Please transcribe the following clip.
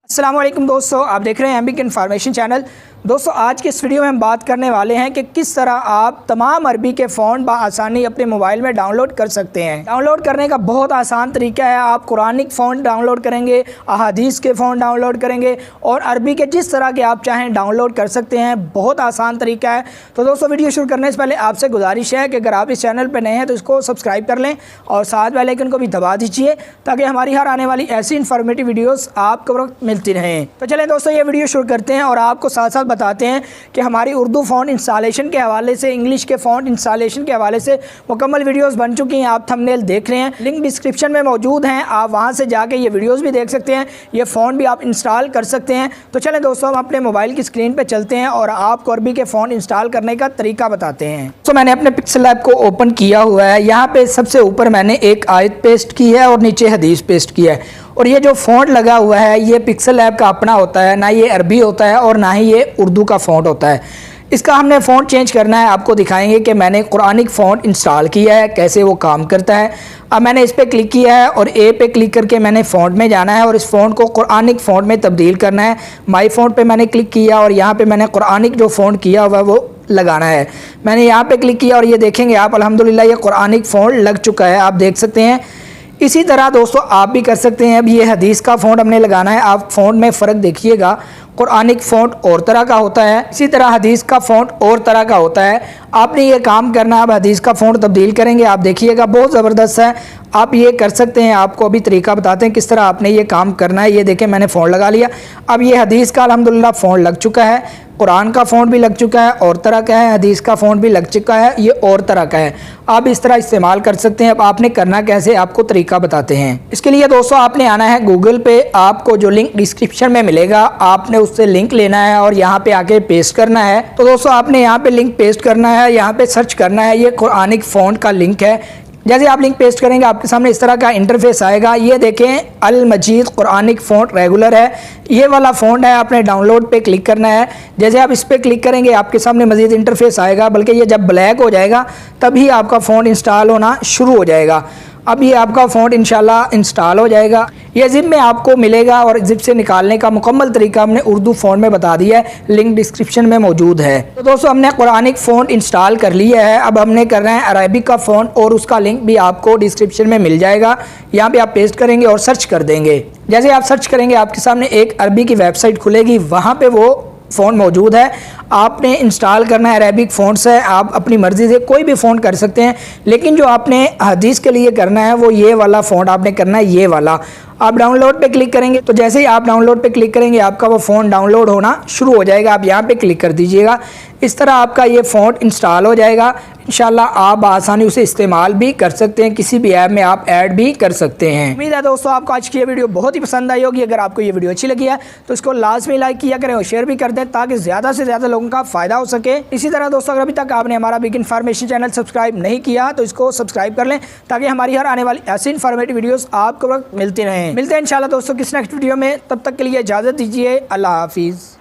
अस्सलाम वालेकुम दोस्तों, आप देख रहे हैं एमबी इन्फॉर्मेशन चैनल। दोस्तों आज के इस वीडियो में हम बात करने वाले हैं कि किस तरह आप तमाम अरबी के फ़ॉन्ट बआसानी अपने मोबाइल में डाउनलोड कर सकते हैं। डाउनलोड करने का बहुत आसान तरीका है। आप कुरानिक फ़ॉन्ट डाउनलोड करेंगे, हदीस के फ़ॉन्ट डाउनलोड करेंगे और अरबी के जिस तरह के आप चाहें डाउनलोड कर सकते हैं। बहुत आसान तरीका है। तो दोस्तों वीडियो शुरू करने से पहले आपसे गुजारिश है कि अगर आप इस चैनल पर नए हैं तो इसको सब्सक्राइब कर लें और साथ बेल आइकन को भी दबा दीजिए ताकि हमारी हर आने वाली ऐसी इन्फॉर्मेटिव वीडियोज़ आपको वक्त मिलती रहें। तो चलें दोस्तों ये वीडियो शुरू करते हैं और आपको साथ साथ बताते हैं कि हमारी उर्दू फ़ॉन्ट इंस्टॉलेशन के हवाले से, इंग्लिश के फ़ॉन्ट इंस्टॉलेशन के हवाले से मुकम्मल वीडियोस बन चुकी हैं। आप थंबनेल देख रहे हैं, लिंक डिस्क्रिप्शन में मौजूद हैं, आप वहां से जाके ये वीडियोस भी देख सकते हैं, ये फ़ॉन्ट भी आप इंस्टॉल कर सकते हैं। तो चलें दोस्तों हम अपने मोबाइल की स्क्रीन पर चलते हैं और आपको अरबी के फ़ॉन्ट इंस्टॉल करने का तरीका बताते हैं। तो मैंने अपने पिक्सल ऐप को ओपन किया हुआ है। यहाँ पे सबसे ऊपर मैंने एक आयत पेस्ट की है और नीचे हदीस पेस्ट किया है। और ये जो फ़ॉन्ट लगा हुआ है ये पिक्सल ऐप का अपना होता है, ना ये अरबी होता है और ना ही ये उर्दू का फ़ॉन्ट होता है। इसका हमने फ़ॉन्ट चेंज करना है। आपको दिखाएंगे कि मैंने कुरानिक फ़ॉन्ट इंस्टॉल किया है, कैसे वो काम करता है। अब मैंने इस पर क्लिक किया है और ए पे क्लिक करके मैंने फ़ॉन्ट में जाना है और इस फ़ॉन्ट को कुरानिक फ़ॉन्ट में तब्दील करना है। माई फ़ॉन्ट पे मैंने क्लिक किया और यहाँ पे मैंने कुरानिक जो फ़ॉन्ट किया हुआ है वो लगाना है। मैंने यहाँ पे क्लिक किया और ये देखेंगे आप अल्हम्दुलिल्लाह ये कुरानिक फ़ॉन्ट लग चुका है, आप देख सकते हैं। इसी तरह दोस्तों आप भी कर सकते हैं। अब ये हदीस का फ़ॉन्ट हमने लगाना है। आप फ़ॉन्ट में फ़र्क देखिएगा, कुरानिक फ़ॉन्ट और तरह का होता है, इसी तरह हदीस का फ़ॉन्ट और तरह का होता है। आपने ये काम करना है। अब हदीस का फ़ॉन्ट तब्दील करेंगे, आप देखिएगा बहुत ज़बरदस्त है। आप ये कर सकते हैं। आपको अभी तरीका बताते हैं किस तरह आपने ये काम करना है। ये देखें मैंने फ़ॉन्ट लगा लिया। अब ये हदीस का अल्हम्दुलिल्लाह फ़ॉन्ट लग चुका है, कुरान का फ़ॉन्ट भी लग चुका है और तरह का है, हदीस का फ़ॉन्ट भी लग चुका है, ये और तरह का है। आप इस तरह इस्तेमाल कर सकते हैं। अब आपने करना कैसे, आपको तरीका बताते हैं। इसके लिए दोस्तों आपने आना है गूगल पे, आपको जो लिंक डिस्क्रिप्शन में मिलेगा आपने उससे लिंक लेना है और यहाँ पे आके पेस्ट करना है। तो दोस्तों आपने यहाँ पे लिंक पेस्ट करना है, यहाँ पे सर्च करना है, ये कुरानिक फ़ॉन्ट का लिंक है। जैसे आप लिंक पेस्ट करेंगे आपके सामने इस तरह का इंटरफेस आएगा। ये देखें अल मजीद कुरानिक फ़ॉन्ट रेगुलर है, ये वाला फ़ॉन्ट है। आपने डाउनलोड पे क्लिक करना है। जैसे आप इस पर क्लिक करेंगे आपके सामने मजीद इंटरफेस आएगा, बल्कि ये जब ब्लैक हो जाएगा तभी आपका फ़ॉन्ट इंस्टॉल होना शुरू हो जाएगा। अब ये आपका फ़ॉन्ट इंशाल्लाह इंस्टॉल हो जाएगा। ये ज़िप में आपको मिलेगा और ज़िप से निकालने का मुकम्मल तरीका हमने उर्दू फ़ॉन्ट में बता दिया है, लिंक डिस्क्रिप्शन में मौजूद है। तो दोस्तों हमने कुरानिक फ़ॉन्ट इंस्टॉल कर लिया है। अब हमने करना है अरबी का फ़ॉन्ट और उसका लिंक भी आपको डिस्क्रिप्शन में मिल जाएगा। यहाँ पे आप पेस्ट करेंगे और सर्च कर देंगे। जैसे आप सर्च करेंगे आपके सामने एक अरबी की वेबसाइट खुलेगी, वहाँ पर वो फ़ॉन्ट मौजूद है। आपने इंस्टॉल करना है अरेबिक फ़ॉन्ट्स है। आप अपनी मर्ज़ी से कोई भी फ़ॉन्ट कर सकते हैं, लेकिन जो आपने हदीस के लिए करना है वो ये वाला फ़ॉन्ट आपने करना है, ये वाला। आप डाउनलोड पे क्लिक करेंगे तो जैसे ही आप डाउनलोड पे क्लिक करेंगे आपका वो फ़ॉन्ट डाउनलोड होना शुरू हो जाएगा। आप यहाँ पे क्लिक कर दीजिएगा, इस तरह आपका ये फ़ॉन्ट इंस्टॉल हो जाएगा। इंशाल्लाह आप आसानी उसे इस्तेमाल भी कर सकते हैं, किसी भी ऐप में आप ऐड भी कर सकते हैं। उम्मीद है दोस्तों आपको आज की ये वीडियो बहुत ही पसंद आई होगी। अगर आपको ये वीडियो अच्छी लगी है तो इसको लाजमी लाइक किया करें और शेयर भी कर दें ताकि ज़्यादा से ज़्यादा लोगों का फ़ायदा हो सके। इसी तरह दोस्तों अगर अभी तक आपने हमारा बिग इन्फॉर्मेशन चैनल सब्सक्राइब नहीं किया तो इसको सब्सक्राइब कर लें ताकि हमारी हर आने वाली ऐसी इन्फॉर्मेटिव वीडियोज़ आपको वक्त मिलती रहें। मिलते हैं इंशाल्लाह दोस्तों किस नेक्स्ट वीडियो में, तब तक के लिए इजाज़त दीजिए। अल्लाह हाफिज़।